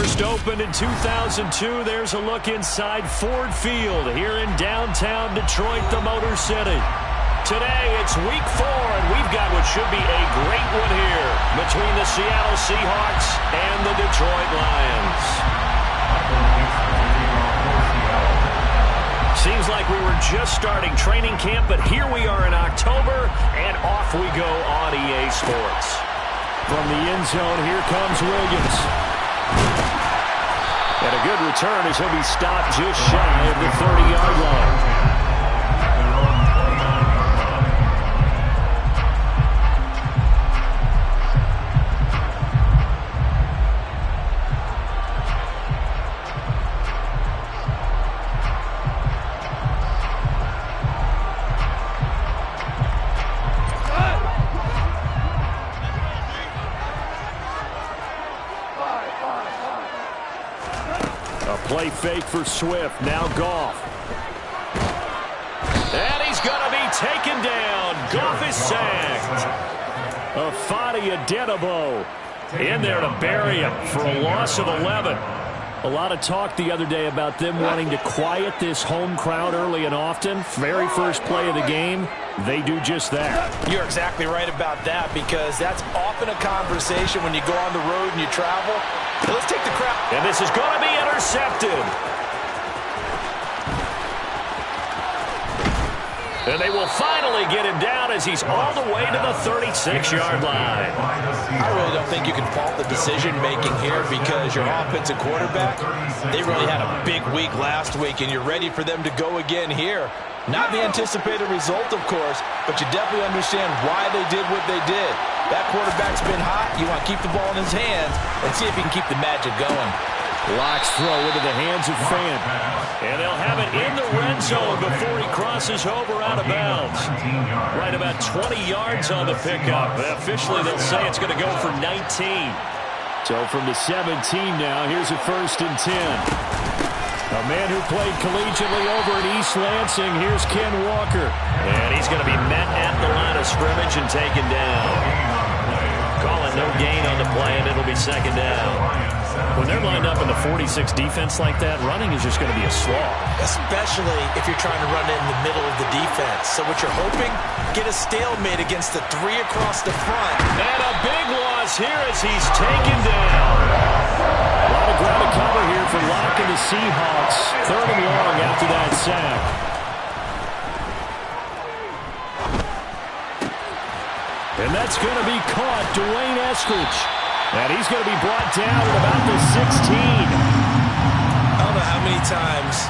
First opened in 2002. There's a look inside Ford Field here in downtown Detroit, the Motor City. Today, it's week 4, and we've got what should be a great one here between the Seattle Seahawks and the Detroit Lions. Seems like we were just starting training camp, but here we are in October, and off we go on EA Sports. From the end zone, here comes Williams. And a good return as he'll be stopped just shy of the 30-yard line. Play fake for Swift. Now Goff. And he's going to be taken down. Goff is sacked. Afadi Adenabo in there to bury him for a loss of 11. A lot of talk the other day about them wanting to quiet this home crowd early and often. Very first play of the game, they do just that. You're exactly right about that, because that's often a conversation when you go on the road and you travel. So let's take the crowd. And this is going to be intercepted. And they will finally get him down as he's all the way to the 36-yard line. I really don't think you can fault the decision-making here, because your offensive quarterback, they really had a big week last week, and you're ready for them to go again here. Not the anticipated result, of course, but you definitely understand why they did what they did. That quarterback's been hot. You want to keep the ball in his hands and see if he can keep the magic going. Locks throw into the hands of Fan. And they'll have it in the red zone before he crosses over out of bounds. Right about 20 yards on the pickup. Officially, they'll say it's going to go for 19. So from the 17 now, here's a 1st and 10. A man who played collegiately over at East Lansing. Here's Ken Walker. And he's going to be met at the line of scrimmage and taken down. Calling no gain on the play, and it'll be 2nd down. When they're lined up in the 46 defense like that, running is just going to be a slog. Especially if you're trying to run in the middle of the defense. So what you're hoping, get a stalemate against the 3 across the front. And a big loss here as he's taken down. A lot of ground to cover here for Locke and the Seahawks. 3rd and long after that sack. And that's going to be caught. Dwayne Eskridge. And he's going to be brought down at about the 16. I don't know how many times,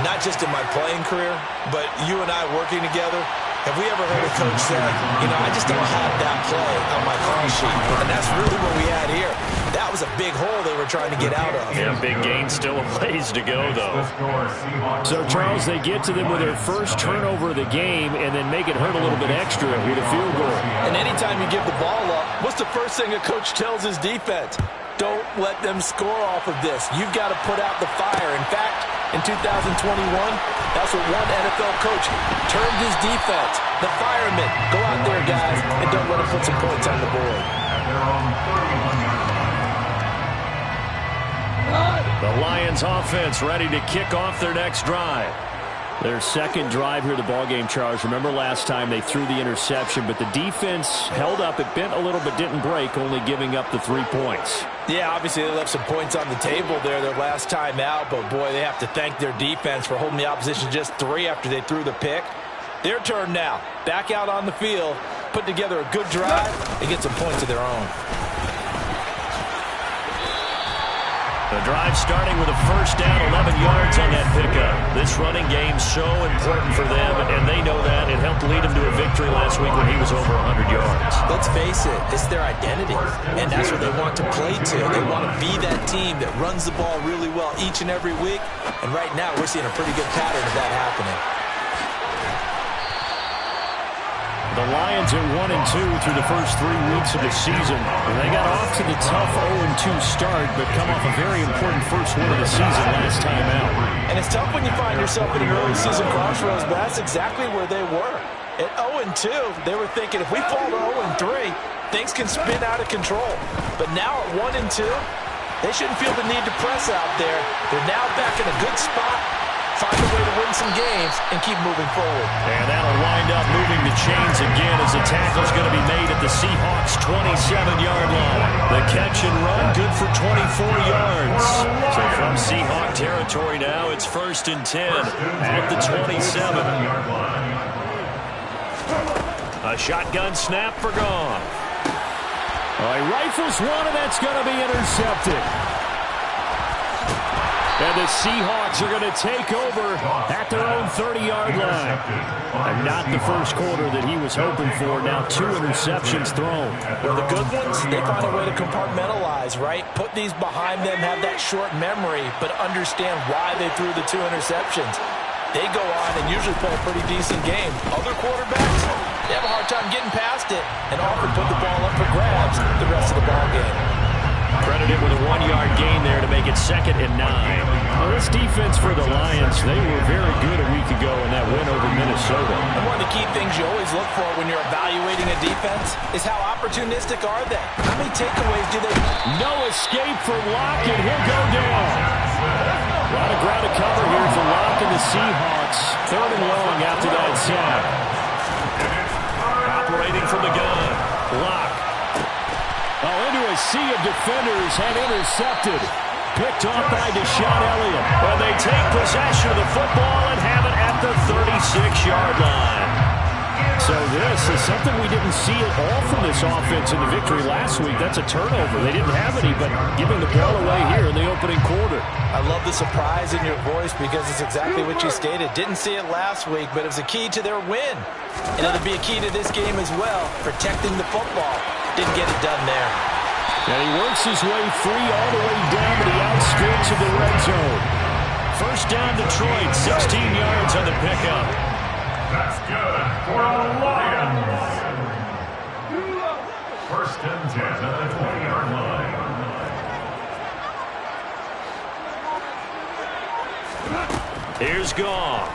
not just in my playing career, but you and I working together, have we ever heard a coach say, you know, I just don't have that play on my call sheet. And that's really what we had here. That was a big hole they were trying to get out of. Yeah, big gain, still a ways to go, though. So, Charles, they get to them with their first turnover of the game and then make it hurt a little bit extra with a field goal. And anytime you give the ball up, what's the first thing a coach tells his defense? Don't let them score off of this. You've got to put out the fire. In fact, in 2021, that's what one NFL coach termed his defense. The firemen. Go out there, guys, and don't let them put some points on the board. The Lions offense ready to kick off their next drive. Their second drive here, the ballgame, Charles. Remember last time they threw the interception, but the defense held up. It bent a little but didn't break, only giving up the 3 points. Yeah, obviously they left some points on the table there their last time out, but boy, they have to thank their defense for holding the opposition just 3 after they threw the pick. Their turn now. Back out on the field, put together a good drive, and get some points of their own. The drive starting with a 1st down, 11 yards on that pickup. This running game so important for them, and they know that. It helped lead them to a victory last week when he was over 100 yards. Let's face it, it's their identity, and that's what they want to play to. They want to be that team that runs the ball really well each and every week, and right now we're seeing a pretty good pattern of that happening. The Lions are 1-2 through the first 3 weeks of the season. And they got off to the tough 0-2 start, but come off a very important first win of the season last time out. And it's tough when you find yourself in an early season crossroads, but that's exactly where they were. At 0-2, they were thinking if we fall to 0-3, things can spin out of control. But now at 1-2, They shouldn't feel the need to press out there. They're now back in a good spot. Find a way to win some games and keep moving forward. And that'll wind up moving the chains again as the tackle's going to be made at the Seahawks' 27-yard line. The catch and run, good for 24 yards. So from Seahawk territory now, it's 1st and 10 at the 27. A shotgun snap for Goff. He rifles one, and that's going to be intercepted. And the Seahawks are going to take over at their own 30-yard line. And not the first quarter that he was hoping for. Now 2 interceptions thrown. Well, the good ones, they find a way to compartmentalize, right? Put these behind them, have that short memory, but understand why they threw the 2 interceptions. They go on and usually play a pretty decent game. Other quarterbacks, they have a hard time getting past it and often put the ball up for grabs the rest of the ball game. Credited with a 1-yard gain there to make it 2nd and 9. Well, this defense for the Lions, they were very good a week ago in that win over Minnesota. And one of the key things you always look for when you're evaluating a defense is how opportunistic are they? How many takeaways do they... No escape for Locke, and he'll go down. A lot of ground to cover here for Locke and the Seahawks. 3rd and long after that sack. Operating from the gun. Locke. Into a sea of defenders and intercepted. Picked off by Deshaun Elliott. Well, they take possession of the football and have it at the 36-yard line. So this is something we didn't see at all from this offense in the victory last week. That's a turnover. They didn't have any, but giving the ball away here in the opening quarter. I love the surprise in your voice because it's exactly what you stated. Didn't see it last week, but it was a key to their win. And it'll be a key to this game as well, protecting the football. Didn't get it done there. And he works his way free all the way down to the outskirts of the red zone. 1st down Detroit, 16 yards on the pickup. That's good for the Lions. 1st and 10 at the 20-yard line. Here's Goff.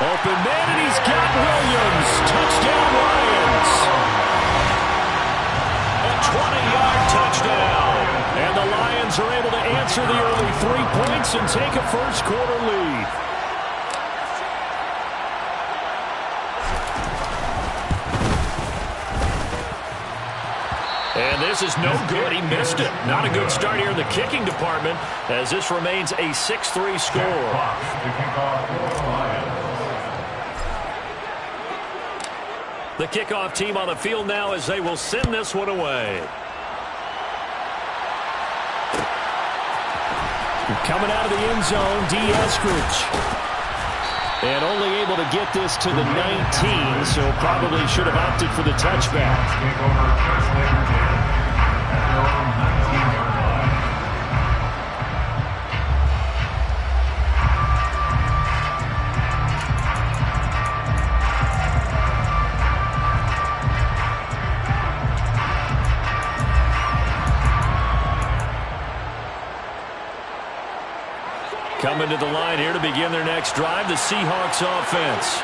Open man, and he's got Williams. Touchdown, Lions. A 20-yard touchdown. And the Lions are able to answer the early 3 points and take a first-quarter lead. And this is no good. He missed it. Not a good start here in the kicking department as this remains a 6-3 score. The kickoff team on the field now as they will send this one away. Coming out of the end zone, D. Eskridge. And only able to get this to the 19, so probably should have opted for the touchback. Coming to the line here to begin their next drive, the Seahawks offense.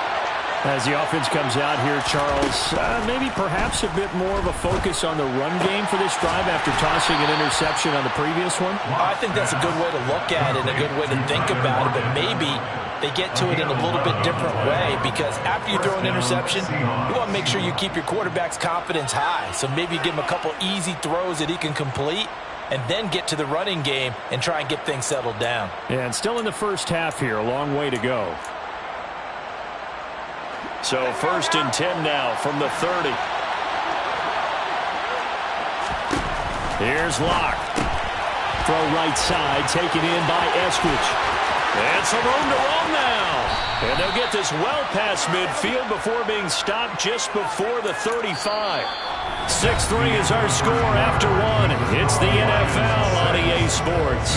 As the offense comes out here, Charles, maybe perhaps a bit more of a focus on the run game for this drive after tossing an interception on the previous one? I think that's a good way to look at it, a good way to think about it, but maybe they get to it in a little bit different way because after you throw an interception, you want to make sure you keep your quarterback's confidence high. So maybe give him a couple easy throws that he can complete and then get to the running game and try and get things settled down. Yeah, and still in the first half here, a long way to go. So 1st and 10 now from the 30. Here's Locke. Throw right side, taken in by Eskridge. And some room to run now. And they'll get this well past midfield before being stopped just before the 35. 6-3 is our score after one. It's the NFL on EA Sports.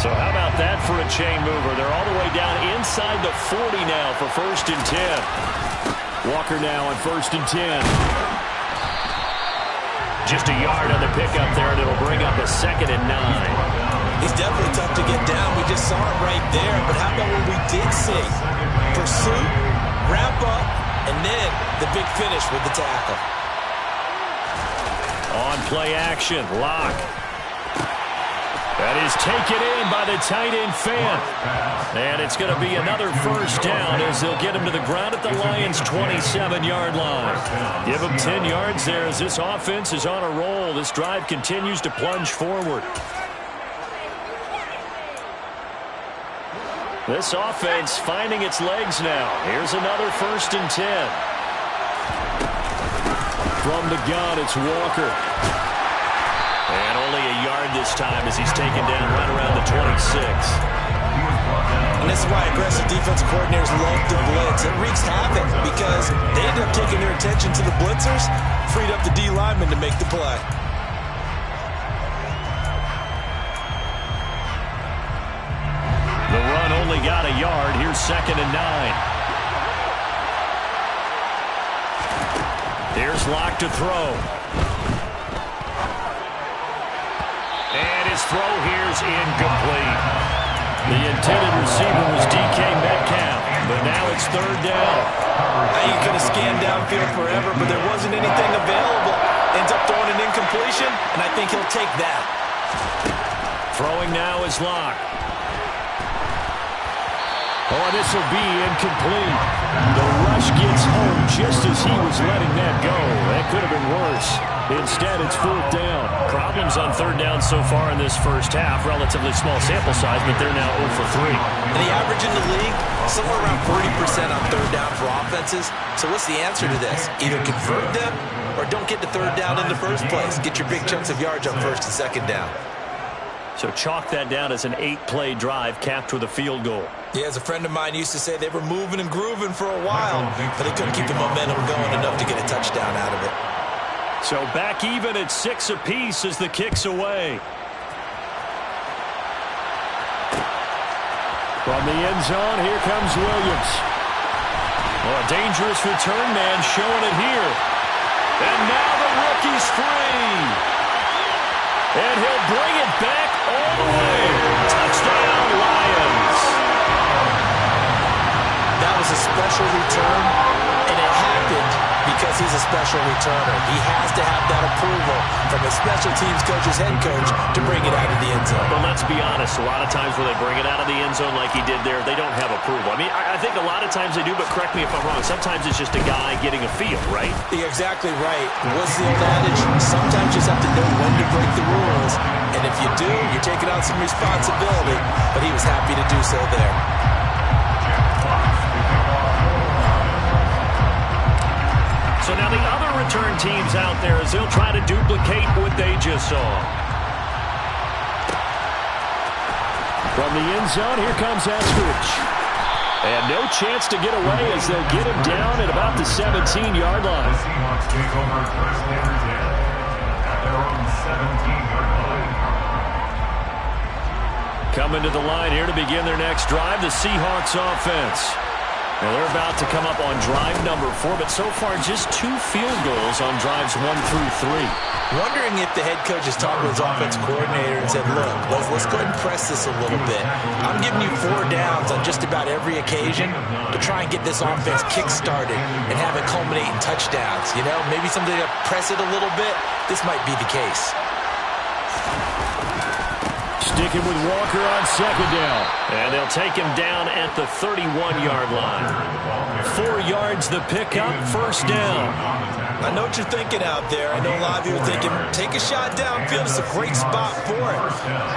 So how about that for a chain mover? They're all the way down inside the 40 now for 1st and 10. Walker now on 1st and 10. Just a yard on the pickup there, and it'll bring up a 2nd and 9. He's definitely tough to get down. We just saw it right there. But how about what we did see? Pursuit, wrap up, and then the big finish with the tackle. On play action, Locke. That is taken in by the tight end Fant. And it's going to be another first down as they'll get him to the ground at the Lions' 27-yard line. Give him 10 yards there as this offense is on a roll. This drive continues to plunge forward. This offense finding its legs now. Here's another 1st and 10. From the gun, it's Walker. And only a yard this time as he's taken down right around the 26. And this is why aggressive defensive coordinators love to blitz. It wreaks havoc because they end up taking their attention to the blitzers, freed up the D lineman to make the play. The run only got a yard. Here's 2nd and 9. Here's Locke to throw. And his throw here's incomplete. The intended receiver was DK Metcalf, but now it's 3rd down. Now you could have scanned downfield forever, but there wasn't anything available. Ends up throwing an incompletion, and I think he'll take that. Throwing now is Locke. Oh, this will be incomplete. The rush gets home just as he was letting that go. That could have been worse. Instead, it's 4th down. Problems on 3rd down so far in this first half. Relatively small sample size, but they're now 0 for 3. And the average in the league, somewhere around 40% on 3rd down for offenses. So what's the answer to this? Either convert them or don't get to 3rd down in the first place. Get your big chunks of yards on 1st and 2nd down. So chalk that down as an 8-play drive capped with a field goal. Yeah, as a friend of mine used to say, they were moving and grooving for a while, but they couldn't keep the momentum going enough to get a touchdown out of it. So back even at 6 apiece as the kick's away. From the end zone, here comes Williams. Well, a dangerous return man showing it here. And now the rookie's free. And he'll bring it back all the way. Touchdown, Lions. That was a special return, and it happened because he's a special returner. He has to have that approval from his special teams coach's head coach to bring it out of the end zone. But let's be honest, a lot of times when they bring it out of the end zone like he did there, they don't have approval. I mean, I think a lot of times they do, but correct me if I'm wrong. Sometimes it's just a guy getting a feel, right? You're exactly right. What's the old adage? Sometimes you just have to know when to break the rules. And if you do, you're taking on some responsibility. But he was happy to do so there. So now the other return teams out there as they'll try to duplicate what they just saw. From the end zone, here comes Eskridge. And no chance to get away as they'll get him down at about the 17-yard line. The Seahawks take over first down at their own 17-yard line. Coming to the line here to begin their next drive, the Seahawks offense. Now they're about to come up on drive number 4, but so far just 2 field goals on drives 1 through 3. Wondering if the head coach has talked with his offensive coordinator and said, look, let's go ahead and press this a little bit. I'm giving you 4 downs on just about every occasion to try and get this offense kick-started and have it culminate in touchdowns. You know, maybe somebody to press it a little bit. This might be the case. Sticking with Walker on 2nd down. And they'll take him down at the 31-yard line. 4 yards the pickup, 1st down. I know what you're thinking out there. I know a lot of you are thinking, take a shot downfield. It's a great spot for it.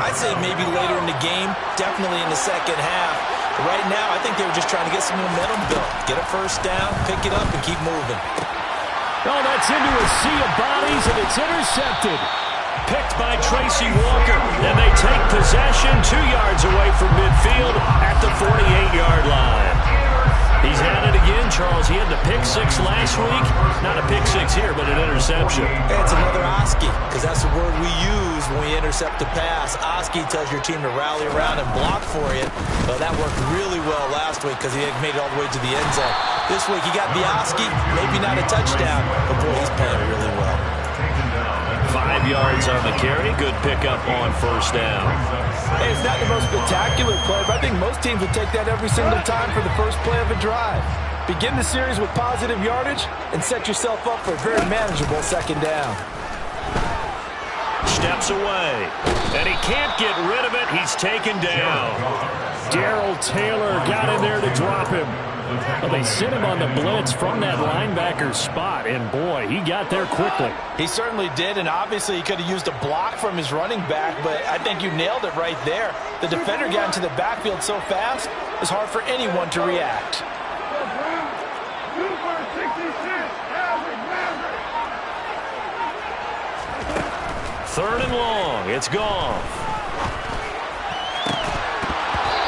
I'd say maybe later in the game, definitely in the second half. But right now, I think they were just trying to get some momentum built. Get a 1st down, pick it up, and keep moving. Oh, that's into a sea of bodies, and it's intercepted. Picked by Tracy Walker. And they take possession 2 yards away from midfield at the 48-yard line. He's had it again, Charles. He had the pick 6 last week. Not a pick 6 here, but an interception. Hey, it's another Oski, because that's the word we use when we intercept a pass. Oski tells your team to rally around and block for you. Well, that worked really well last week because he made it all the way to the end zone. This week he got the Oski, maybe not a touchdown, but boy, he's playing really well. 5 yards on the carry. Good pickup on first down. Hey, it's not the most spectacular play, but I think most teams would take that every single time for the first play of a drive. Begin the series with positive yardage and set yourself up for a very manageable second down. Steps away, and he can't get rid of it. He's taken down. Darrell Taylor got in there to drop him. Well, they sent him on the blitz from that linebacker spot, and boy, he got there quickly. He certainly did, and obviously he could have used a block from his running back, but I think you nailed it right there. The defender got into the backfield so fast, it was hard for anyone to react. Third and long. It's gone.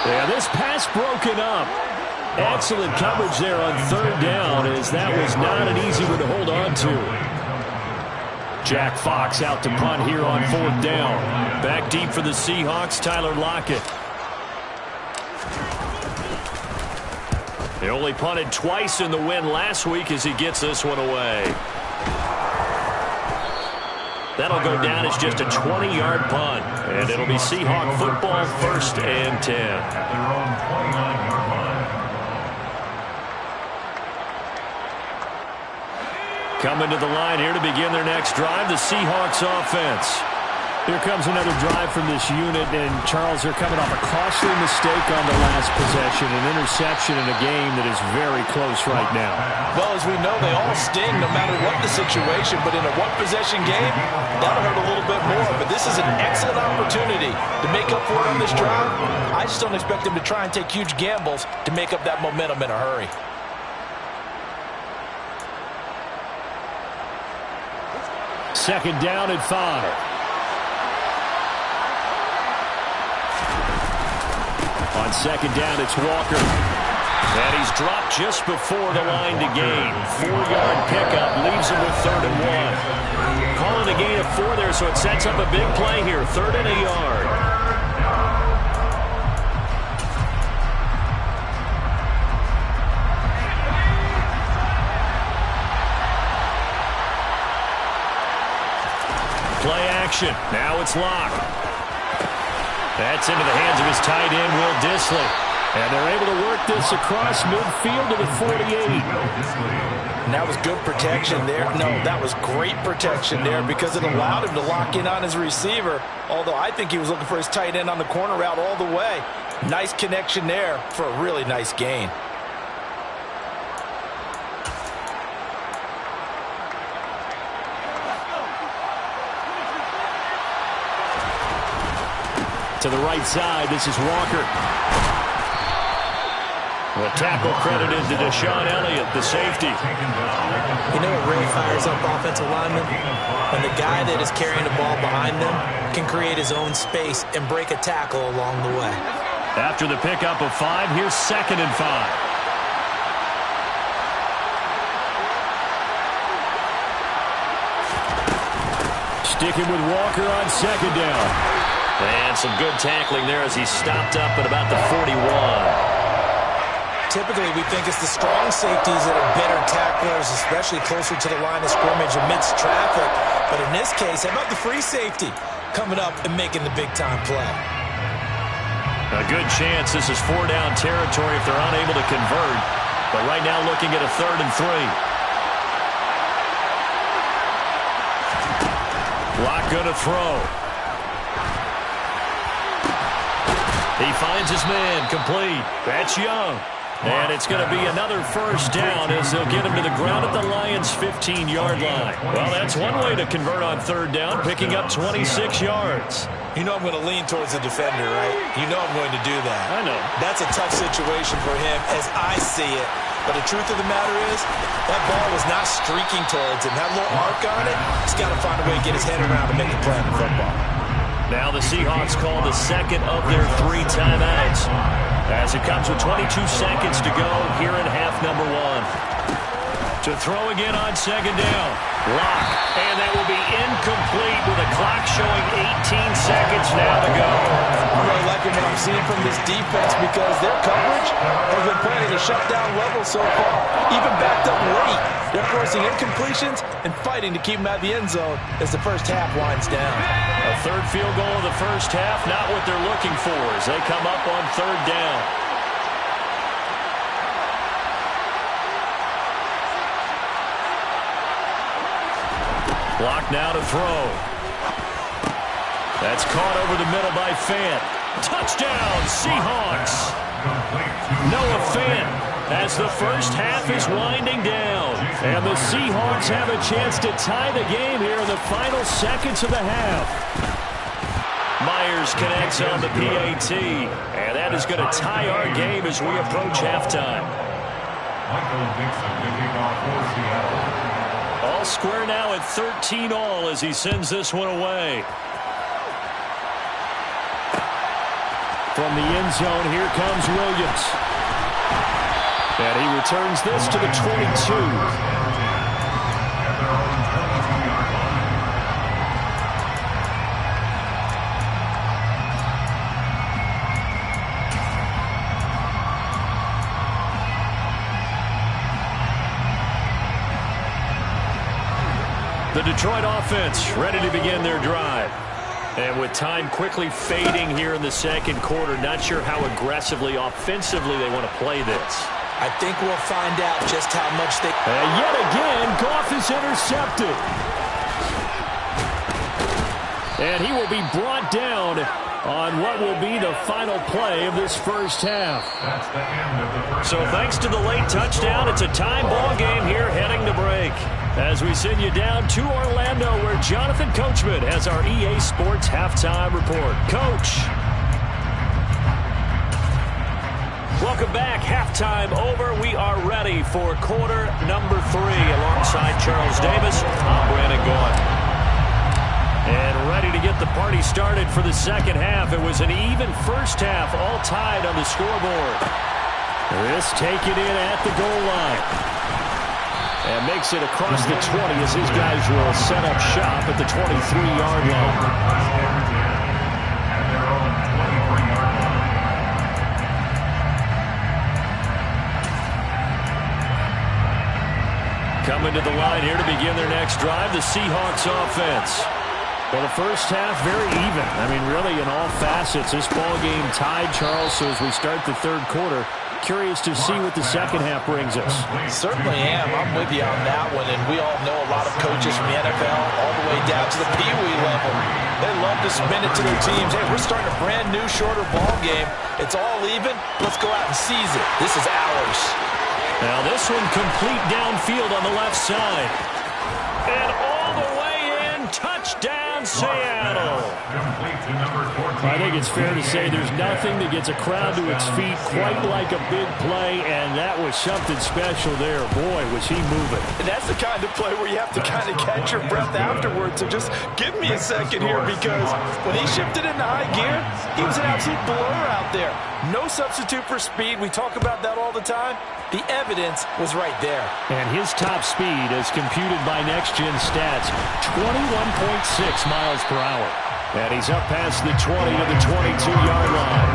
Yeah, this pass broken up. Excellent coverage there on third down, as that was not an easy one to hold on to. Jack Fox out to punt here on fourth down. Back deep for the Seahawks, Tyler Lockett. They only punted twice in the win last week as he gets this one away. That'll go down as just a 20-yard punt. And it'll be Seahawk football, 1st and 10. Coming to the line here to begin their next drive, the Seahawks offense. Here comes another drive from this unit, and Charles, they're coming off a costly mistake on the last possession, an interception in a game that is very close right now. Well, as we know, they all sting no matter what the situation, but in a one-possession game, that'll hurt a little bit more. But this is an excellent opportunity to make up for it on this drive. I just don't expect them to try and take huge gambles to make up that momentum in a hurry. Second down at 5. On second down, it's Walker. And he's dropped just before the line to gain. 4-yard pickup leaves him with 3rd and 1. Calling a gain of 4 there, so it sets up a big play here. 3rd and a yard. Play action. Now it's Locke. That's into the hands of his tight end, Will Dissly. And they're able to work this across midfield to the 48. And that was good protection there. No, that was great protection there because it allowed him to lock in on his receiver, although I think he was looking for his tight end on the corner route all the way. Nice connection there for a really nice gain. To the right side, this is Walker. The tackle credited to Deshaun Elliott, the safety. You know what really fires up offensive linemen? When the guy that is carrying the ball behind them can create his own space and break a tackle along the way. After the pickup of 5, here's 2nd and 5. Sticking with Walker on second down. And some good tackling there as he stopped up at about the 41. Typically, we think it's the strong safeties that are better tacklers, especially closer to the line of scrimmage amidst traffic. But in this case, how about the free safety coming up and making the big-time play? A good chance this is 4-down territory if they're unable to convert. But right now looking at a 3rd and 3. Locke gonna throw. He finds his man, complete. That's Young. And it's going to be another first down as they'll get him to the ground at the Lions' 15-yard line. Well, that's one way to convert on 3rd down, picking up 26 yards. You know I'm going to lean towards the defender, right? You know I'm going to do that. I know. That's a tough situation for him as I see it. But the truth of the matter is, that ball was not streaking towards him. That little arc on it, he's got to find a way to get his head around to make a play on the football. Now the Seahawks call the second of their 3 timeouts as it comes with 22 seconds to go here in half number 1. To throw again on second down. Lock. And that will be incomplete with a clock showing 18 seconds now to go. I'm really liking what I'm seeing from this defense because their coverage has been playing at a shutdown level so far. Even backed up late. They're forcing incompletions and fighting to keep them out of the end zone as the first half winds down. A third field goal in the first half, not what they're looking for as they come up on third down. Block now to throw. That's caught over the middle by Fant. Touchdown, Seahawks. Noah Fant as the first half is winding down. And the Seahawks have a chance to tie the game here in the final seconds of the half. Myers connects on the PAT. And that is going to tie our game as we approach halftime. All square now at 13-all as he sends this one away. From the end zone, here comes Williams. And he returns this to the 22. The Detroit offense ready to begin their drive. And with time quickly fading here in the second quarter, not sure how aggressively, offensively they want to play this. I think we'll find out just how much they... And yet again, Goff is intercepted. And he will be brought down on what will be the final play of this first half. So thanks to the late touchdown, it's a tie ball game here heading to break. As we send you down to Orlando, where Jonathan Coachman has our EA Sports Halftime Report. Coach. Welcome back. Halftime over. We are ready for quarter number 3. Alongside Charles Davis, I'm Brandon Gaughan. And ready to get the party started for the second half. It was an even first half, all tied on the scoreboard. This taken in at the goal line. And makes it across the 20 as his guys will set up shop at the 23-yard line. Coming to the line here to begin their next drive, the Seahawks offense. Well, the first half, very even. I mean, really in all facets, this ball game tied, Charles. So as we start the third quarter, curious to see what the second half brings us. Certainly am. I'm with you on that one. And we all know a lot of coaches from the NFL all the way down to the Pee Wee level. They love to spin it to their teams. Hey, we're starting a brand new, shorter ball game. It's all even. Let's go out and seize it. This is ours. Now this one complete downfield on the left side. And all the way in, touchdown Seattle. I think it's fair to say there's nothing that gets a crowd to its feet quite like a big play, and that was something special there. Boy, was he moving. And that's the kind of play where you have to kind of catch your breath afterwards. So just give me a second here, because when he shifted into high gear, he was an absolute blur out there. No substitute for speed. We talk about that all the time. The evidence was right there. And his top speed, as computed by Next Gen Stats, 21.6 miles per hour. And he's up past the 20 to the 22-yard line.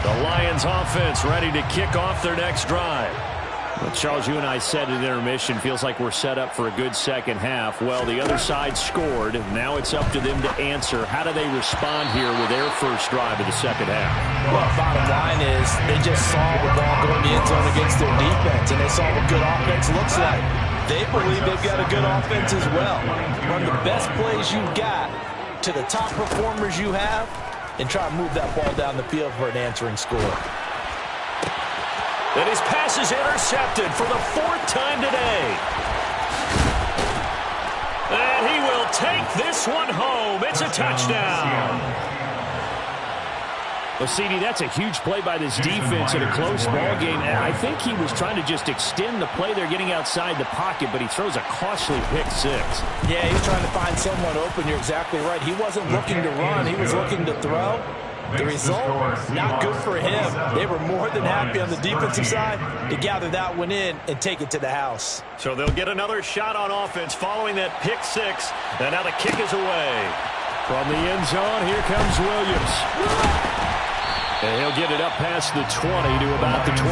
The Lions offense ready to kick off their next drive. Well, Charles, you and I said at intermission, feels like we're set up for a good second half. Well, the other side scored. Now it's up to them to answer. How do they respond here with their first drive of the second half? Well, bottom line is they just saw the ball go in the end zone against their defense, and they saw what good offense looks like. They believe they've got a good offense as well. Run the best plays you've got to the top performers you have, and try to move that ball down the field for an answering score. And his pass is intercepted for the 4th time today. And he will take this one home. It's a touchdown. Well, CD, that's a huge play by this defense in a close ball game. And I think he was trying to just extend the play. They're getting outside the pocket, but he throws a costly pick six. Yeah, he's trying to find someone open. You're exactly right. He wasn't looking to run. He was looking to throw. The result, not good for him. They were more than happy on the defensive side to gather that one in and take it to the house. So they'll get another shot on offense following that pick six. And now the kick is away. From the end zone, here comes Williams. And he'll get it up past the 20 to about the 22.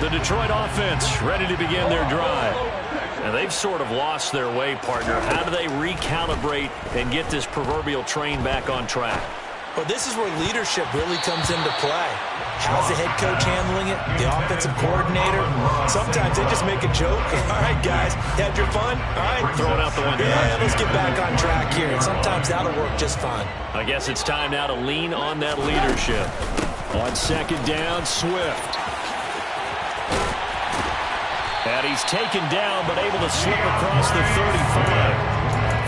The Detroit offense ready to begin their drive. And they've sort of lost their way, partner. How do they recalibrate and get this proverbial train back on track? Well, this is where leadership really comes into play. How's the head coach handling it? The offensive coordinator? Sometimes they just make a joke. All right, guys, had your fun? All right. Throw it out the window. Yeah, let's get back on track here. And sometimes that'll work just fine. I guess it's time now to lean on that leadership. On second down, Swift. And he's taken down, but able to slip across the 35.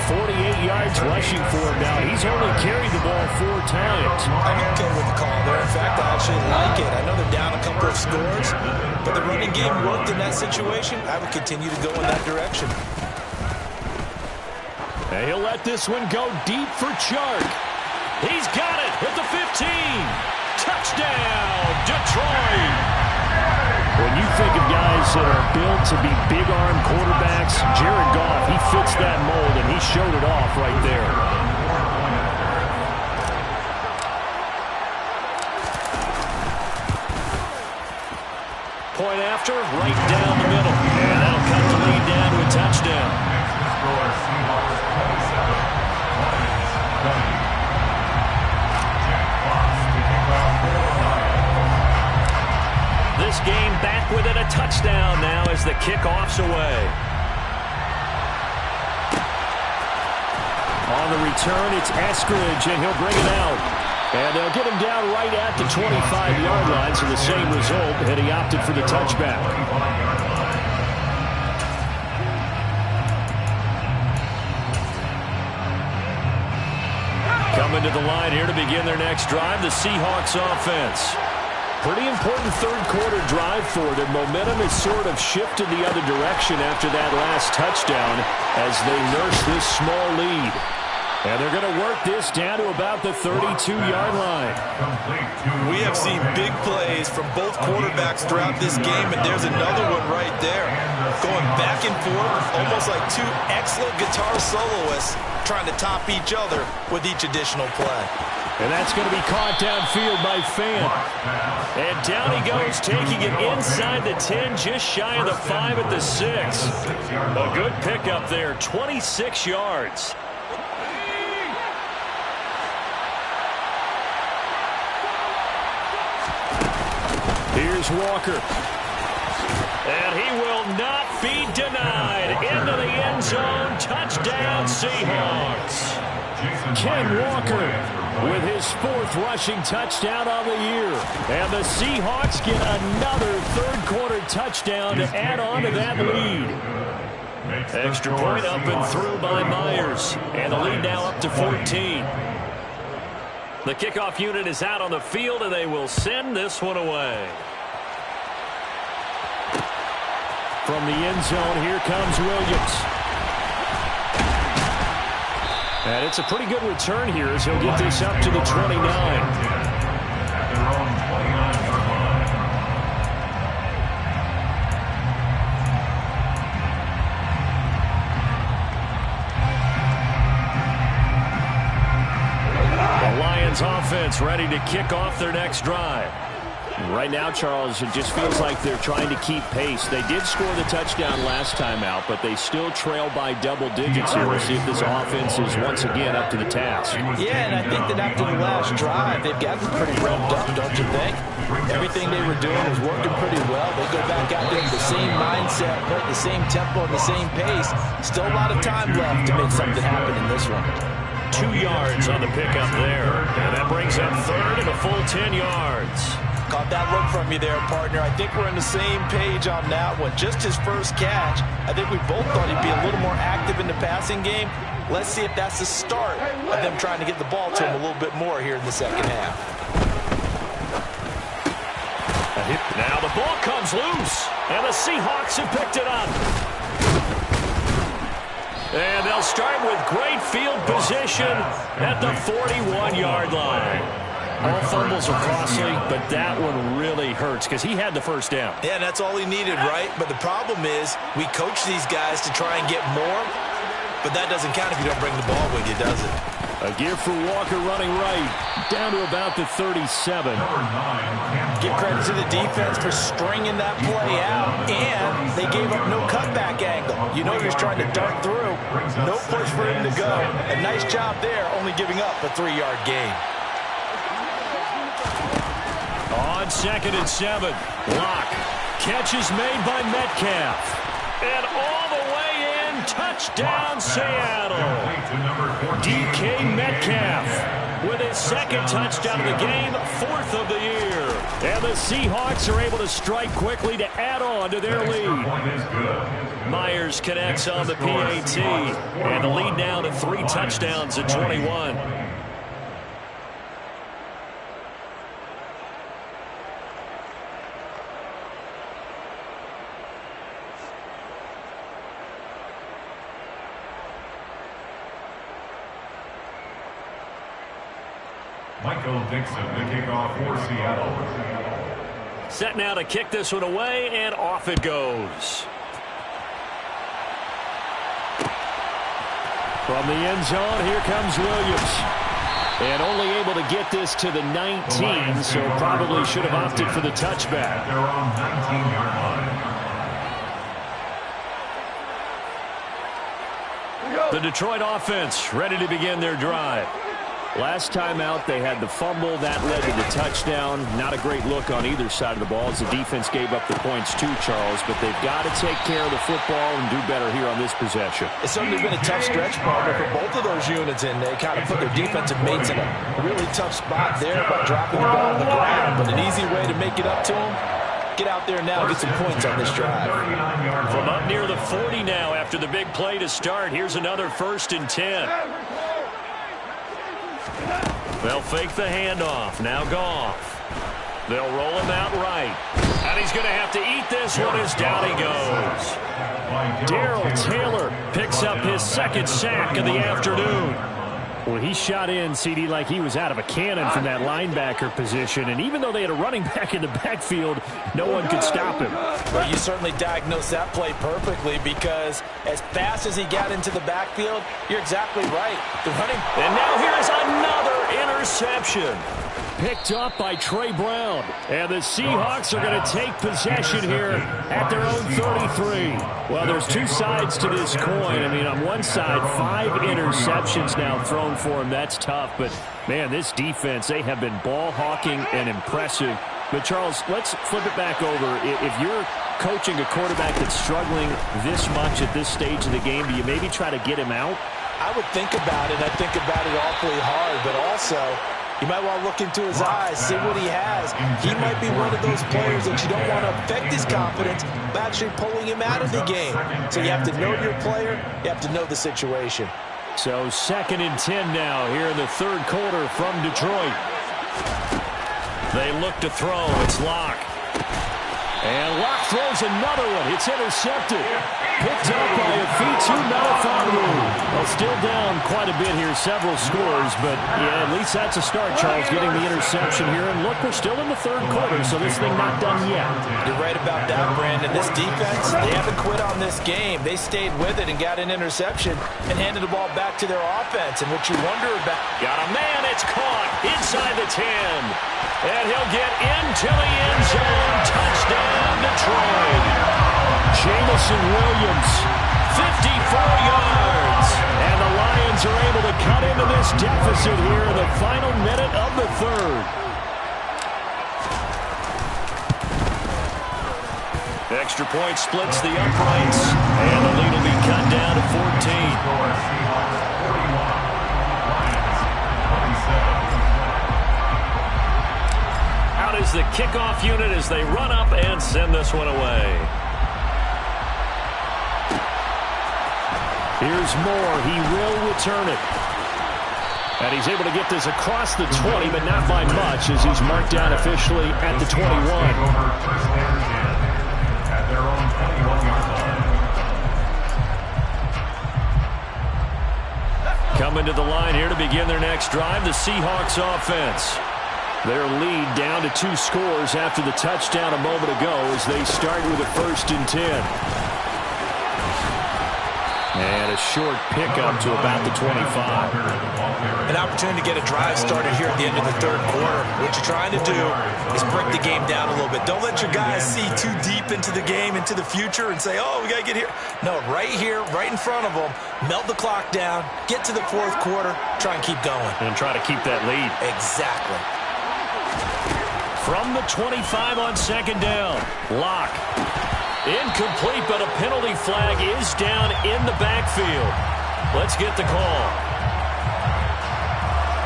48 yards rushing for him now. He's only carried the ball 4 times. I'm okay with the call there. In fact, I actually like it. I know they're down a couple of scores, but the running game worked in that situation. I would continue to go in that direction. And he'll let this one go deep for Chark. He's got it at the 15. Touchdown, Detroit. When you think of guys that are built to be big-arm quarterbacks, Jared Goff, he fits that mold, and he showed it off right there. Point after, right down the middle. And that'll cut the lead down to a touchdown. This game back within a touchdown now as the kickoff's away. On the return, it's Eskridge, and he'll bring it out. And they'll get him down right at the 25-yard line, so the same result, and he opted for the touchback. Coming to the line here to begin their next drive, the Seahawks offense. Pretty important third-quarter drive for them. Momentum has sort of shifted the other direction after that last touchdown as they nurse this small lead. And they're going to work this down to about the 32-yard line. We have seen big plays from both quarterbacks throughout this game, and there's another one right there. Going back and forth, almost like two excellent guitar soloists trying to top each other with each additional play. And that's going to be caught downfield by Fan. And down he goes, taking it inside the 10, just shy of the 5 at the 6. A good pickup there, 26 yards. Here's Walker. And he will not be denied. Into the end zone, touchdown Seahawks. Ken Walker with his 4th rushing touchdown on the year. And the Seahawks get another third-quarter touchdown to add on to that lead. Extra point up and through by Myers. And the lead now up to 14. The kickoff unit is out on the field, and they will send this one away. From the end zone, here comes Williams. And it's a pretty good return here as he'll get this up to the 29. Offense ready to kick off their next drive. Right now, Charles, it just feels like they're trying to keep pace. They did score the touchdown last time out, but they still trail by double digits here. We'll see if this offense is once again up to the task. Yeah, and I think that after the last drive, they've gotten pretty revved up, don't you think? Everything they were doing was working pretty well. They go back out there with the same mindset, the same tempo, and the same pace. Still a lot of time left to make something happen in this one. 2 yards on the pickup there. And that brings up third and a full 10 yards. Caught that look from you there, partner. I think we're on the same page on that one. Just his first catch. I think we both thought he'd be a little more active in the passing game. Let's see if that's the start of them trying to get the ball to him a little bit more here in the second half. Now the ball comes loose, and the Seahawks have picked it up. And they'll start with great field position at the 41-yard line. All fumbles are costly, but that one really hurts because he had the first down. Yeah, that's all he needed, right? But the problem is we coach these guys to try and get more, but that doesn't count if you don't bring the ball with you, does it? A give for Walker running right, down to about the 37. Give credit to the defense for stringing that play out, and they gave up no cutback angle. You know he was trying to dart through. No push for him to go. A nice job there, only giving up a 3-yard gain. On 2nd and 7, Locke. Catch is made by Metcalf. And all the way in, touchdown Seattle. DK Metcalf with his second touchdown of the game, 4th of the year. And the Seahawks are able to strike quickly to add on to their lead. Myers connects on the PAT. And the lead now to 3 touchdowns at 21. Michael Dixon, the kickoff for Seattle. Set now to kick this one away, and off it goes. From the end zone, here comes Williams. And only able to get this to the 19, so probably should have opted for the touchback. They're on 19-yard line. The Detroit offense ready to begin their drive. Last time out, they had the fumble. That led to the touchdown. Not a great look on either side of the ball as the defense gave up the points too, Charles. But they've got to take care of the football and do better here on this possession. It's certainly been a tough stretch, partner, for both of those units, and they kind of put their defensive mates in a really tough spot there by dropping the ball on the ground. But an easy way to make it up to them, get out there now and get some points on this drive. From up near the 40 now after the big play to start, here's another 1st and 10. They'll fake the handoff. Now Goff. They'll roll him out right. And he's going to have to eat this one as down he goes. Darrell Taylor picks up his 2nd sack of the afternoon. Well, he shot in, CD, like he was out of a cannon from that linebacker position. And even though they had a running back in the backfield, no one could stop him. Well, you certainly diagnosed that play perfectly because as fast as he got into the backfield, you're exactly right. The running. And now here's another interception. Picked up by Trey Brown. And the Seahawks are going to take possession here at their own 33. Well, there's two sides to this coin. I mean, on one side, 5 interceptions now thrown for him. That's tough. But, man, this defense, they have been ball hawking and impressive. But, Charles, let's flip it back over. If you're coaching a quarterback that's struggling this much at this stage of the game, do you maybe try to get him out? I would think about it. I think about it awfully hard. But also, you might want to look into his eyes, see what he has. He might be one of those players that you don't want to affect his confidence by actually pulling him out of the game. So you have to know your player. You have to know the situation. So 2nd and 10 now here in the 3rd quarter from Detroit. They look to throw. It's Locke. And Locke throws another one. It's intercepted. Picked up by Afitu Melifonwu. Well, still down quite a bit here, several scores, but yeah, at least that's a start, Charles, getting the interception here. And look, we're still in the 3rd quarter, so this thing not done yet. You're right about that, Brandon. This defense, they haven't quit on this game. They stayed with it and got an interception and handed the ball back to their offense. And what you wonder about... Got a man, it's caught inside the 10. And he'll get into the end zone. Touchdown, Detroit. Jamison Williams, 54 yards. And the Lions are able to cut into this deficit here in the final minute of the 3rd. Extra point splits the uprights. And the lead will be cut down to 14. Out is the kickoff unit as they run up and send this one away. Here's Moore. He will return it. And he's able to get this across the 20, but not by much as he's marked down officially at the 21. At their own 21-yard line. Coming to the line here to begin their next drive, the Seahawks offense. Their lead down to 2 scores after the touchdown a moment ago as they start with a 1st and 10. And a short pickup to about the 25. An opportunity to get a drive started here at the end of the 3rd quarter. What you're trying to do is break the game down a little bit. Don't let your guys see too deep into the game, into the future, and say, oh, we got to get here. No, right here, right in front of them, melt the clock down, get to the 4th quarter, try and keep going. And try to keep that lead. Exactly. From the 25 on 2nd down, Locke. Incomplete, but a penalty flag is down in the backfield. Let's get the call.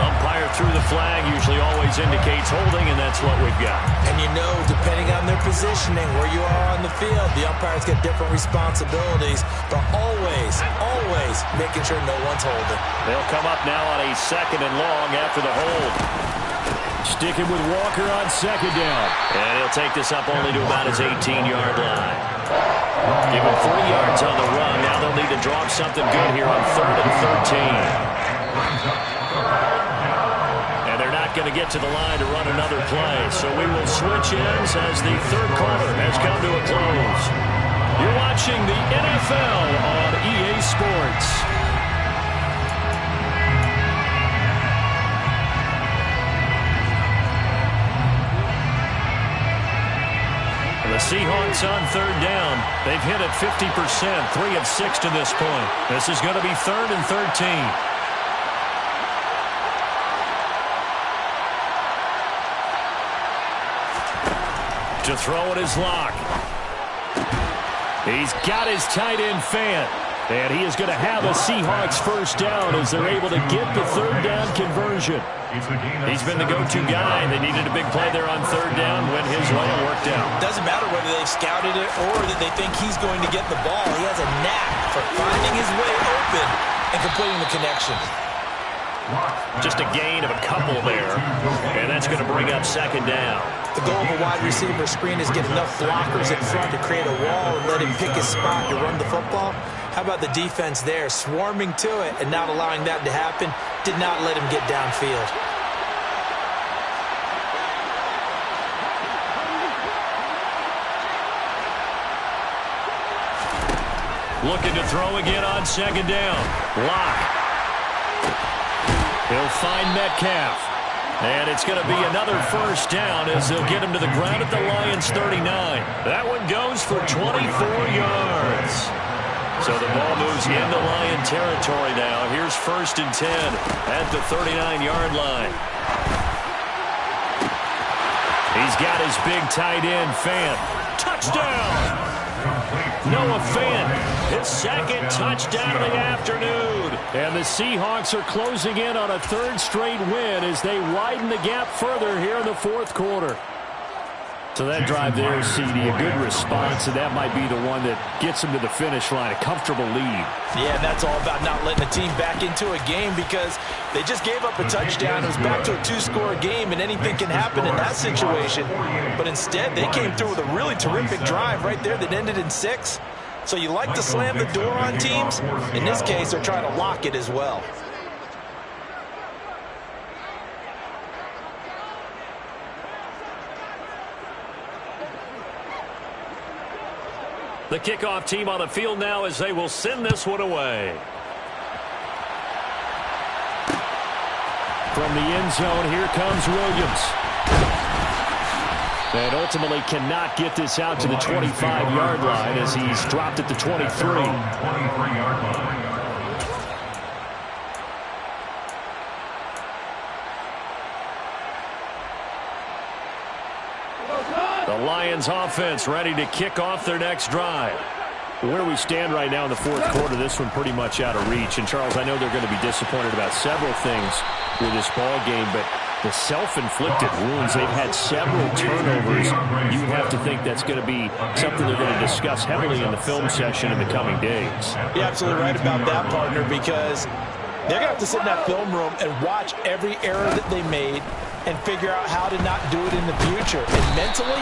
Umpire threw the flag, usually always indicates holding, and that's what we've got. And you know, depending on their positioning, where you are on the field, the umpires get different responsibilities, but always making sure no one's holding. They'll come up now on a 2nd and long after the hold. Sticking with Walker on 2nd down. And he'll take this up only to about his 18-yard line. Give him 40 yards on the run. Now they'll need to drop something good here on 3rd and 13. And they're not going to get to the line to run another play. So we will switch ends as the 3rd quarter has come to a close. You're watching the NFL on EA Sports. The Seahawks on 3rd down. They've hit it 50%, 3 of 6 to this point. This is going to be 3rd and 13. To throw it is Locke. He's got his tight end Fant. And he is going to have a Seahawks 1st down as they're able to get the 3rd down conversion. He's been the go-to guy. They needed a big play there on 3rd down. Went his way and worked out. Doesn't matter whether they've scouted it or that they think he's going to get the ball. He has a knack for finding his way open and completing the connection. Just a gain of a couple there. And that's going to bring up 2nd down. The goal of a wide receiver screen is get enough blockers in front to create a wall and let him pick his spot to run the football. How about the defense there, swarming to it and not allowing that to happen? Did not let him get downfield. Looking to throw again on 2nd down. Locke. He'll find Metcalf. And it's going to be another 1st down as they'll get him to the ground at the Lions 39. That one goes for 24 yards. So the ball moves into Lion territory now. Here's 1st and 10 at the 39-yard line. He's got his big tight end, Fant. Touchdown! Noah Fant, his 2nd touchdown of the afternoon. And the Seahawks are closing in on a 3rd straight win as they widen the gap further here in the 4th quarter. So that drive there, CD, a good response, and that might be the one that gets them to the finish line, a comfortable lead. Yeah, and that's all about not letting the team back into a game because they just gave up a touchdown. It was back to a 2-score game, and anything can happen in that situation. But instead, they came through with a really terrific drive right there that ended in 6. So you like to slam the door on teams. In this case, they're trying to lock it as well. The kickoff team on the field now as they will send this one away. From the end zone, here comes Williams. And ultimately cannot get this out to the 25-yard line as he's dropped at the 23. 23-yard line. The Lions offense ready to kick off their next drive. Where we stand right now in the 4th quarter, this one pretty much out of reach. And, Charles, I know they're going to be disappointed about several things with this ball game, but The self-inflicted wounds, they've had several turnovers. You would have to think that's going to be something they're going to discuss heavily in the film session in the coming days. You're absolutely right about that, partner, because they're going to have to sit in that film room and watch every error that they made and figure out how to not do it in the future. And mentally,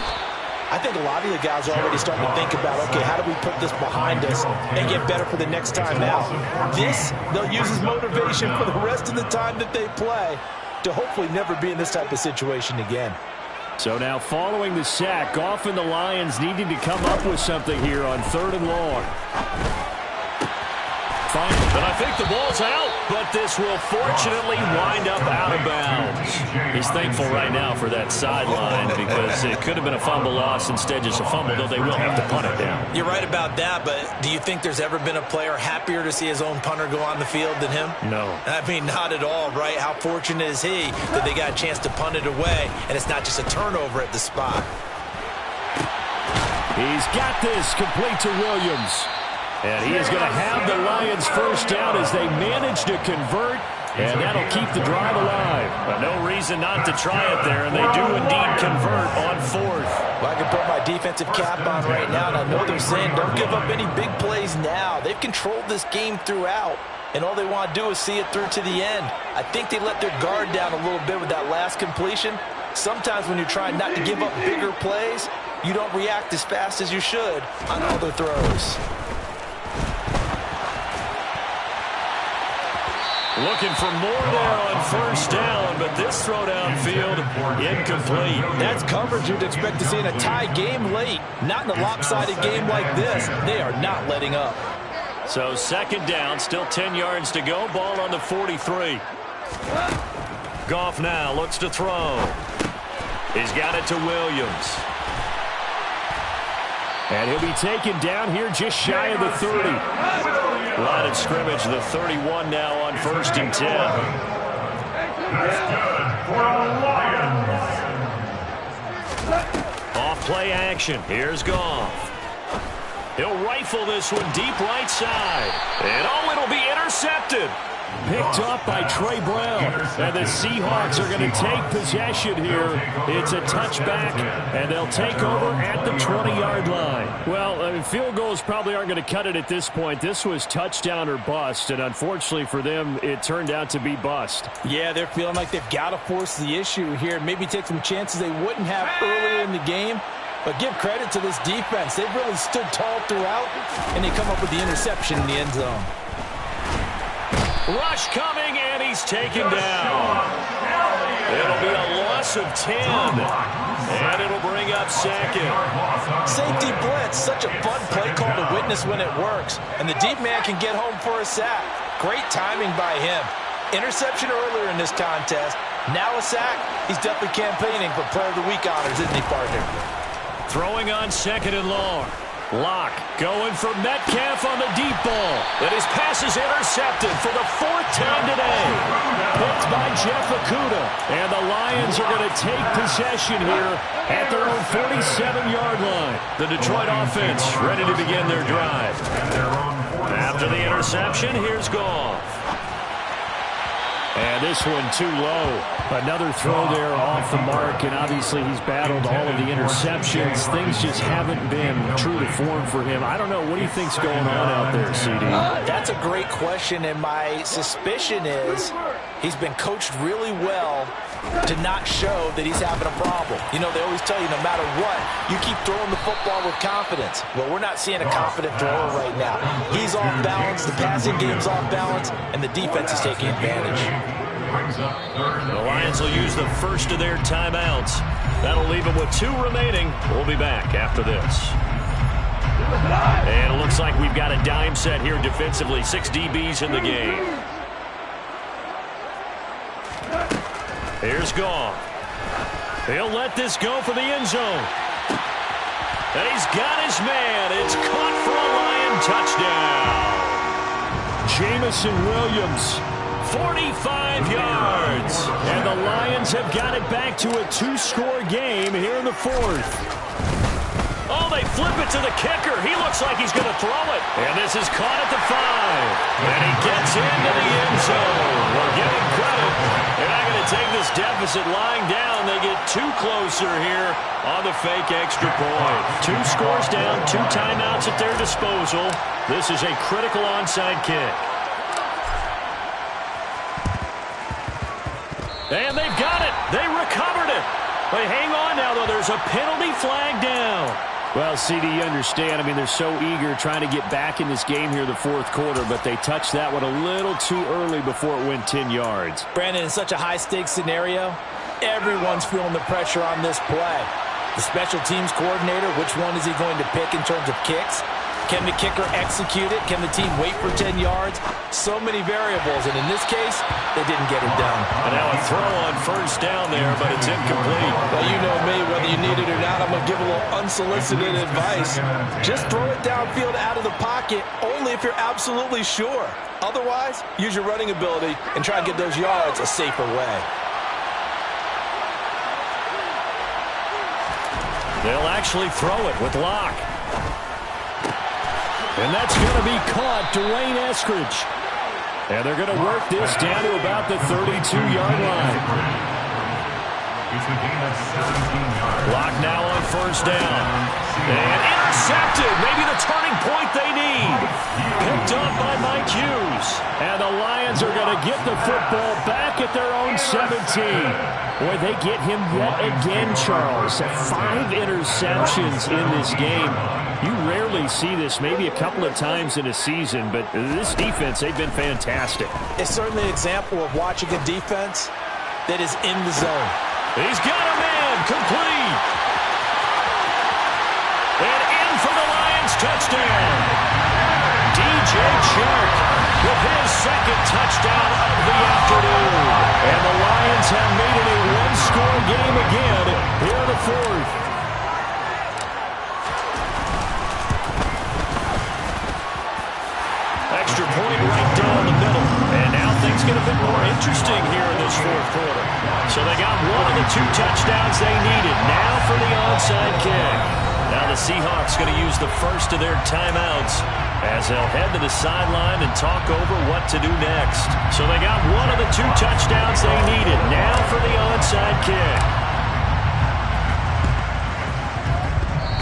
I think a lot of the guys are already starting to think about, okay, how do we put this behind us and get better for the next time out? This, they'll use as motivation for the rest of the time that they play to hopefully never be in this type of situation again. So now following the sack, Goff and the Lions needing to come up with something here on 3rd and long. But I think the ball's out, but this will fortunately wind up out of bounds. He's thankful right now for that sideline because it could have been a fumble loss, instead just a fumble, though they will have to punt it down. You're right about that, but do you think there's ever been a player happier to see his own punter go on the field than him? No. I mean, not at all, right? How fortunate is he that they got a chance to punt it away, and it's not just a turnover at the spot. He's got this complete to Williams. And he is going to have the Lions first down as they manage to convert, and that'll keep the drive alive. But no reason not to try it there, and they do indeed convert on 4th. Well, I can put my defensive cap on right now, and I know they're saying don't give up any big plays now. They've controlled this game throughout, and all they want to do is see it through to the end. I think they let their guard down a little bit with that last completion. Sometimes when you're trying not to give up bigger plays, you don't react as fast as you should on all their throws. Looking for more there on 1st down, but this throw downfield incomplete. That's coverage you'd expect to see in a tie game late. Not in a lopsided game like this. They are not letting up. So 2nd down, still 10 yards to go. Ball on the 43. Goff now looks to throw. He's got it to Williams. And he'll be taken down here just shy of the 30. Line of scrimmage, the 31 now on 1st and 10. Off play action. Here's Goff. He'll rifle this one deep right side. And oh, it'll be intercepted. Picked up by Trey Brown. And the Seahawks are going to take possession here. It's a touchback, and they'll take over at the 20-yard line. Well, I mean, field goals probably aren't going to cut it at this point. This was touchdown or bust, and unfortunately for them, it turned out to be bust. Yeah, they're feeling like they've got to force the issue here. Maybe take some chances they wouldn't have earlier in the game. But give credit to this defense. They've really stood tall throughout, and they come up with the interception in the end zone. Rush coming, and he's taken down. It'll be a loss of 10, and it'll bring up 2nd. Safety blitz, such a fun play call to witness when it works. And the deep man can get home for a sack. Great timing by him. Interception earlier in this contest. Now a sack. He's definitely campaigning for Player of the Week honors, isn't he, partner? Throwing on 2nd and long. Lock going for Metcalf on the deep ball. And his pass is intercepted for the 4th time today. Picked by Jeff Okudah. And the Lions are going to take possession here at their own 47-yard line. The Detroit offense ready to begin their drive. After the interception, here's Goff. And this one too low. Another throw there off the mark, and obviously he's battled all of the interceptions. Things just haven't been true to form for him. I don't know. What do you think's going on out there, CD? That's a great question, and my suspicion is he's been coached really well to not show that he's having a problem. You know, they always tell you no matter what, you keep throwing the football with confidence. Well, we're not seeing a confident thrower right now. He's off balance, the passing game's off balance, and the defense is taking advantage. The Lions will use the first of their timeouts. That'll leave them with 2 remaining. We'll be back after this. And it looks like we've got a dime set here defensively. 6 DBs in the game. Here's Goff. He'll let this go for the end zone. And he's got his man. It's caught for a Lion touchdown. Jamison Williams, 45 yards. And the Lions have got it back to a 2-score game here in the 4th. Oh, they flip it to the kicker. He looks like he's going to throw it. And this is caught at the 5. And he gets into the end zone. We'll give him credit. They're not going to take this deficit lying down. They get 2 closer here on the fake extra point. 2 scores down, 2 timeouts at their disposal. This is a critical onside kick. And they've got it. They recovered it. But hang on now, though. There's a penalty flag down. Well, CD, you understand. I mean, they're so eager trying to get back in this game here the 4th quarter, but they touched that one a little too early before it went 10 yards. Brandon, in such a high-stakes scenario, everyone's feeling the pressure on this play. The special teams coordinator, which one is he going to pick in terms of kicks? Can the kicker execute it? Can the team wait for 10 yards? So many variables, and in this case, they didn't get it done. And now a throw on first down there, but it's incomplete. Well, you know me, whether you need it or not, I'm going to give a little unsolicited advice. Just throw it downfield out of the pocket, only if you're absolutely sure. Otherwise, use your running ability and try and get those yards a safer way. They'll actually throw it with Locke. And that's going to be caught, Dwayne Eskridge. And they're going to work this down to about the 32-yard line. Locke now on first down. And intercepted. Maybe the turning point they need. Picked up by Mike Hughes. And the Lions are going to get the football back at their own 17. Boy, they get him yet again, Charles. 5 interceptions in this game. You rarely see this, maybe a couple of times in a season, but this defense, they've been fantastic. It's certainly an example of watching a defense that is in the zone. He's got a man, complete. And in for the Lions touchdown. DJ Chark with his 2nd touchdown of the afternoon. And the Lions have made it a 1-score game again here in the 4th. Extra point right down the middle. And now things get a bit more interesting here in this 4th quarter. So they got one of the 2 touchdowns they needed. Now for the onside kick. Now the Seahawks going to use the first of their timeouts as they'll head to the sideline and talk over what to do next. So they got one of the 2 touchdowns they needed. Now for the onside kick.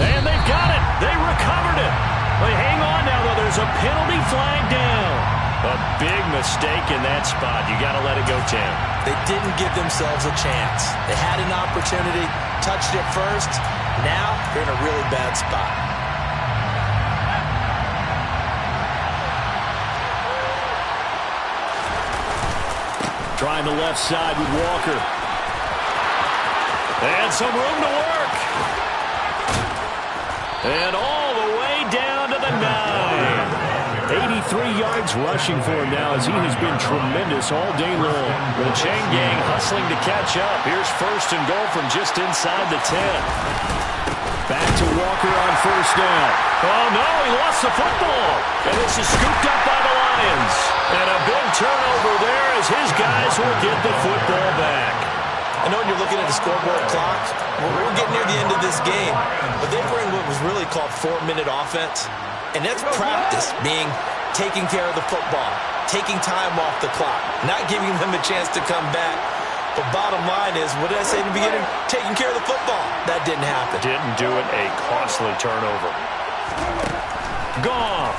And they've got it. They recovered it. They hang on now, though. There's a penalty flag down. A big mistake in that spot. You got to let it go, Tim. They didn't give themselves a chance. They had an opportunity, touched it first. Now they're in a really bad spot. Trying the left side with Walker. And some room to work. And all the way down to the 9. 83 yards rushing for him now as he has been tremendous all day long. The chain gang hustling to catch up. Here's 1st and goal from just inside the 10. Back to Walker on first down. Oh, no, he lost the football. And this is scooped up by the Lions. And a big turnover there as his guys will get the football back. I know when you're looking at the scoreboard clock, we're getting near the end of this game, but they bring what was really called 4-minute offense, and that's practice, meaning taking care of the football, taking time off the clock, not giving them a chance to come back. But bottom line is, what did I say in the beginning? Taking care of the football. That didn't happen. Didn't do it. A costly turnover. Goff.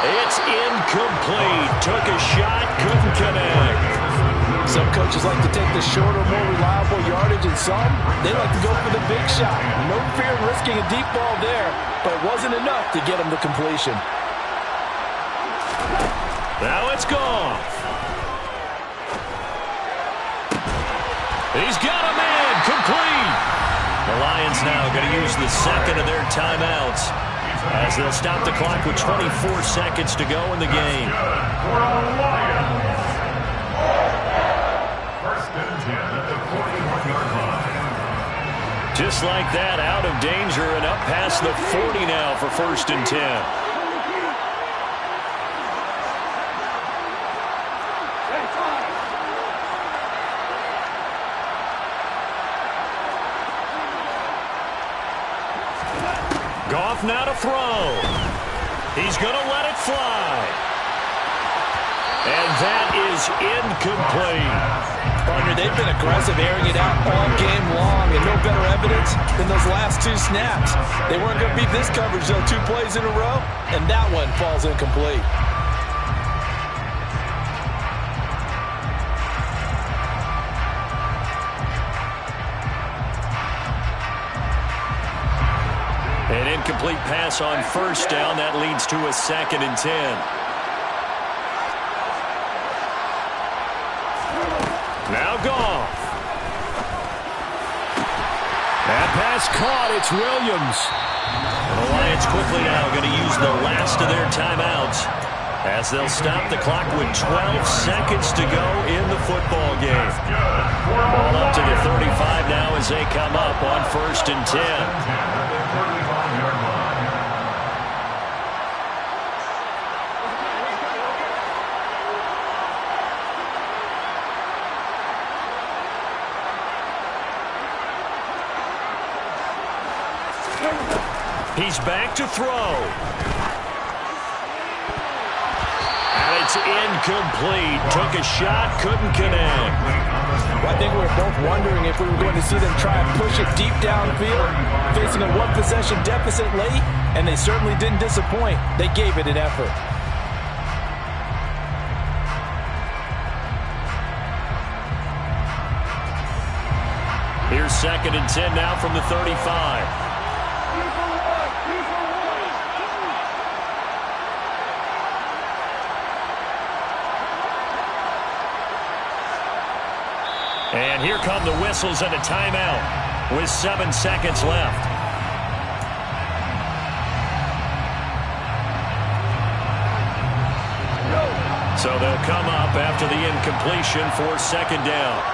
It's incomplete. Took a shot, couldn't connect. Some coaches like to take the shorter, more reliable yardage, and some, they like to go for the big shot. No fear of risking a deep ball there, but it wasn't enough to get them to completion. Now it's Goff. He's got a man, complete. The Lions now going to use the 2nd of their timeouts as they'll stop the clock with 24 seconds to go in the game. Just like that, out of danger and up past the 40 now for 1st and 10. Goff now to throw. He's going to let it fly. And that is incomplete. Partner, they've been aggressive, airing it out all game long, and no better evidence than those last 2 snaps. They weren't going to beat this coverage, though, 2 plays in a row, and that one falls incomplete. An incomplete pass on first down. That leads to a 2nd and 10. Now Goff. That pass caught. It's Williams. And the Lions quickly now going to use the last of their timeouts as they'll stop the clock with 12 seconds to go in the football game. Ball up to the 35 now as they come up on 1st and 10. He's back to throw. And it's incomplete. Took a shot, couldn't connect. Well, I think we were both wondering if we were going to see them try and push it deep downfield, facing a 1-possession deficit late, and they certainly didn't disappoint. They gave it an effort. Here's 2nd and 10 now from the 35. And here come the whistles and a timeout with 7 seconds left. So they'll come up after the incompletion for 2nd down.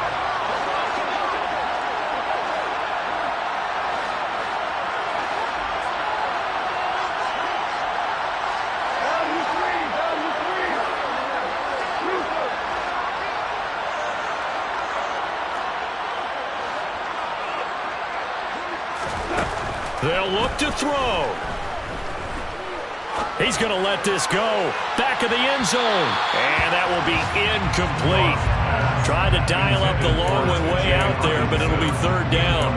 They'll look to throw. He's going to let this go. Back of the end zone. And that will be incomplete. Tried to dial up the long way out there, but it'll be 3rd down.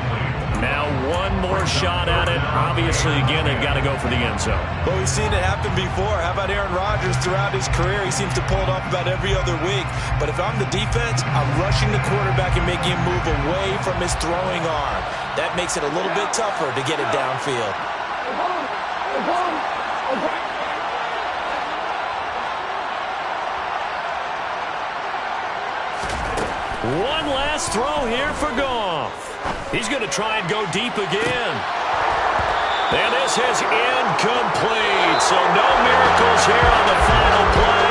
Now one more shot at it. Obviously, again, they've got to go for the end zone. Well, we've seen it happen before. How about Aaron Rodgers throughout his career? He seems to pull it off about every other week. But if I'm the defense, I'm rushing the quarterback and making him move away from his throwing arm. That makes it a little bit tougher to get it downfield. One last throw here for Goff. He's going to try and go deep again. And this is incomplete. So no miracles here on the final play.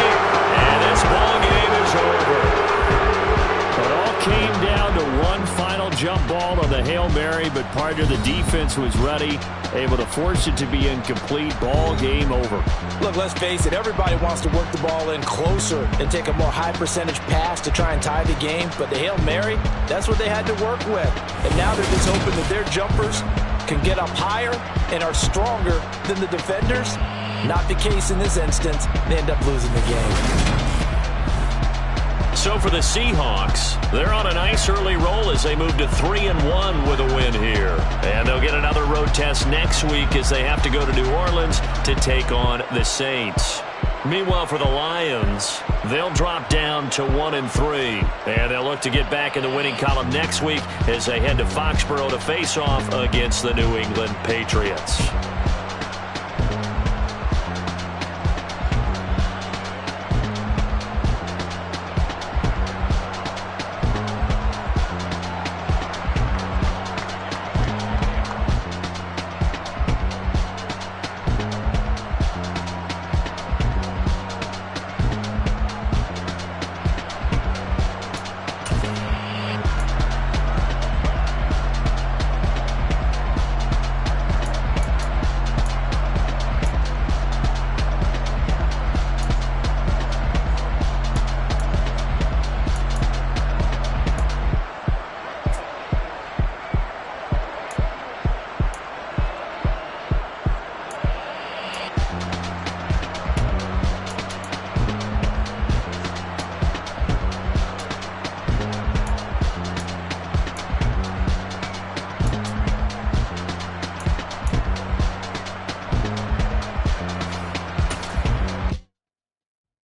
And this ball game is over. It all came down to one final jump ball on the Hail Mary, but part of the defense was ready, able to force it to be incomplete. Ball game over. Look, let's face it, everybody wants to work the ball in closer and take a more high percentage pass to try and tie the game, but the Hail Mary, that's what they had to work with. And now they're just hoping that their jumpers can get up higher and are stronger than the defenders. Not the case in this instance. They end up losing the game. So for the Seahawks, they're on a nice early roll as they move to 3-1 with a win here. And they'll get another road test next week as they have to go to New Orleans to take on the Saints. Meanwhile, for the Lions, they'll drop down to 1-3. And they'll look to get back in the winning column next week as they head to Foxborough to face off against the New England Patriots.